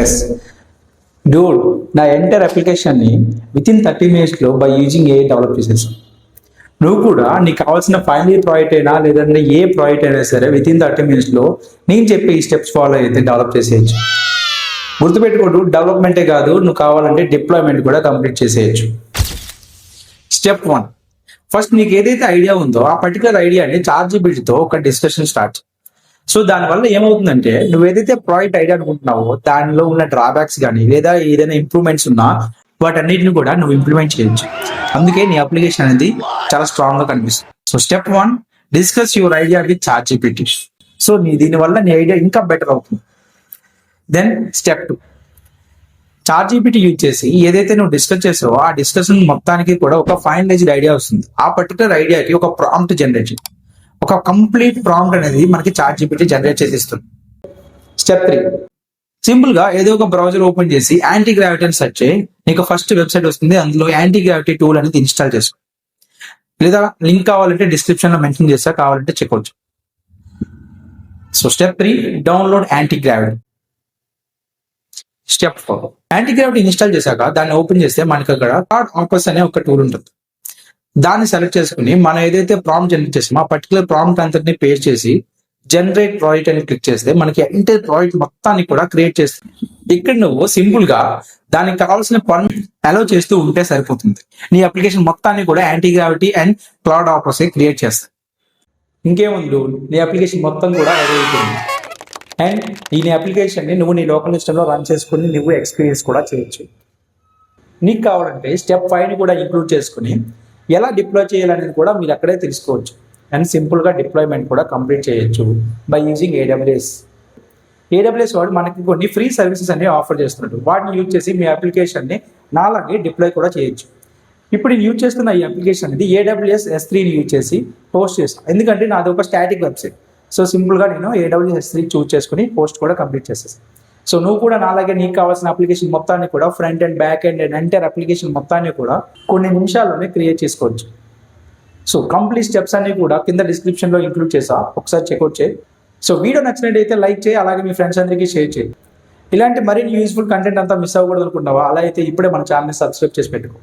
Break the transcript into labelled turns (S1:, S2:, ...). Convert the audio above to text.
S1: Yes dude, నా entire అప్లికేషన్ని within 30 minutes by using a develop చేసేసాను. నువ్వు కూడా నీకు కావాల్సిన ఫైనల్ ఇయర్ ప్రాజెక్ట్ అయినా లేదంటే ఏ ప్రాజెక్ట్ అయినా సరే విత్ ఇన్ 30 minutes నేను చెప్పే ఈ స్టెప్స్ ఫాలో అయితే డెవలప్ చేసేయచ్చు. గుర్తుపెట్టుకోడు, డెవలప్మెంటే కాదు, నువ్వు కావాలంటే డిప్లాయ్మెంట్ కూడా కంప్లీట్ చేసేయచ్చు. స్టెప్ 1, ఫస్ట్ నీకు ఏదైతే ఐడియా ఉందో ఆ పర్టికులర్ ఐడియాని ChatGPTతో ఒక డిస్కషన్ స్టార్ట్. సో దానివల్ల ఏమవుతుందంటే నువ్వు ఏదైతే ప్రాజెక్ట్ ఐడియా అనుకుంటున్నావో దానిలో ఉన్న డ్రాబ్యాక్స్ కానీ లేదా ఏదైనా ఇంప్రూవ్మెంట్స్ ఉన్నా వాటన్నిటిని కూడా నువ్వు ఇంప్లిమెంట్ చేయొచ్చు. అందుకే నీ అప్లికేషన్ అనేది చాలా స్ట్రాంగ్ గా కనిపిస్తుంది. So step 1, discuss your idea with ChatGPT. So దీనివల్ల నీ ఐడియా ఇంకా బెటర్ అవుతుంది. దెన్ స్టెప్ 2, ChatGPT యూజ్ చేసి ఏదైతే నువ్వు డిస్కస్ చేసావో ఆ డిస్కషన్ మొత్తానికి కూడా ఒక ఫైనలైజ్డ్ ఐడియా వస్తుంది. ఆ పర్టికులర్ ఐడియాకి ఒక ప్రాంప్ట్ జనరేట్ చేయి. ఒక కంప్లీట్ ప్రాంప్ట్ అనేది మనకి ChatGPT జనరేట్ చేసి ఇస్తుంది. స్టెప్ 3, సింపుల్ గా ఏదో ఒక బ్రౌజర్ ఓపెన్ చేసి యాంటీ గ్రావిటీ అని సెర్చ్ చేయి. నీకు ఫస్ట్ వెబ్సైట్ వస్తుంది, అందులో యాంటీ గ్రావిటీ టూల్ అనేది ఇన్స్టాల్ చేసుకో. లేదా లింక్ కావాలంటే డిస్క్రిప్షన్ లో మెన్షన్ చేస్తా, కావాలంటే చెక్కొచ్చు. So step 3, download Antigravity. Step 4, Antigravity install చేశాక దాన్ని ఓపెన్ చేస్తే మనకి అక్కడ కార్డ్ ఆపస్ అనే ఒక టూల్ ఉంటుంది. దాన్ని సెలెక్ట్ చేసుకుని మనం ఏదైతే ప్రాంప్ట్ జనరేట్ చేసామో ఆ పర్టికులర్ ప్రాంప్ట్ అంతటిని పేస్ట్ చేసి జనరేట్ ప్రాజెక్ట్ అని క్లిక్ చేస్తే మనకి ఎంటైర్ ప్రాజెక్ట్ మొత్తాన్ని కూడా క్రియేట్ చేస్తుంది. ఇక్కడ నువ్వు సింపుల్ గా దానికి కావాల్సిన పర్మిషన్ అలో చేస్తూ ఉంటే సరిపోతుంది. నీ అప్లికేషన్ మొత్తాన్ని కూడా Antigravity and Claude Opus create చేస్తాయి. ఇంకేముంది, నీ అప్లికేషన్ మొత్తం కూడా రెడీ అయిపోయింది. అండ్ ఈ నీ అప్లికేషన్ ని నువ్వు నీ లోకల్ సిస్టంలో రన్ చేసుకుని నువ్వు ఎక్స్పీరియన్స్ కూడా చేయొచ్చు. నీకు కావాలంటే స్టెప్ 5 కూడా ఇంక్లూడ్ చేసుకుని ఎలా డిప్లాయ్ చేయాలనేది కూడా మీరు అక్కడే తెలుసుకోవచ్చు. అండ్ సింపుల్ గా డిప్లాయ్మెంట్ కూడా కంప్లీట్ చేయొచ్చు బై యూజింగ్ AWS. AWS వాడు మనకి కొన్ని ఫ్రీ సర్వీసెస్ అనేవి ఆఫర్ చేస్తున్నాడు. వాటిని యూజ్ చేసి మీ అప్లికేషన్ ని నాలాగే డిప్లాయ్ కూడా చేయొచ్చు. ఇప్పుడు నేను యూజ్ చేస్తున్న ఈ అప్లికేషన్ అనేది AWS S3ని యూజ్ చేసి పోస్ట్ చేస్తాను. ఎందుకంటే నాది ఒక స్టాటిక్ వెబ్సైట్. సో సింపుల్ గా నేను AWS S3 చూజ్ చేసుకుని పోస్ట్ కూడా కంప్లీట్ చేసేస్తాను. సో నువ్వు కూడా నాలాగే నీకు కావాల్సిన అప్లికేషన్ మొత్తాన్ని కూడా front and back and entire application మొత్తాన్ని కూడా కొన్ని నిమిషాల్లోనే క్రియేట్ చేసుకోవచ్చు. సో కంప్లీట్ స్టెప్స్ అన్ని కూడా కింద డిస్క్రిప్షన్ లో ఇంక్లూడ్ చేసా, ఒకసారి చెక్అవుట్ చేయి. సో వీడియో నచ్చినట్టయితే లైక్ చేయి, అలాగే మీ ఫ్రెండ్స్ అందరికీ షేర్ చేయి. ఇలాంటి మరిన్ని యూస్ఫుల్ కంటెంట్ అంతా మిస్ అవ్వకూడదు అనుకుంటున్నావా? అలా అయితే ఇప్పుడే మన ఛానల్ని సబ్స్క్రైబ్ చేసి పెట్టుకో.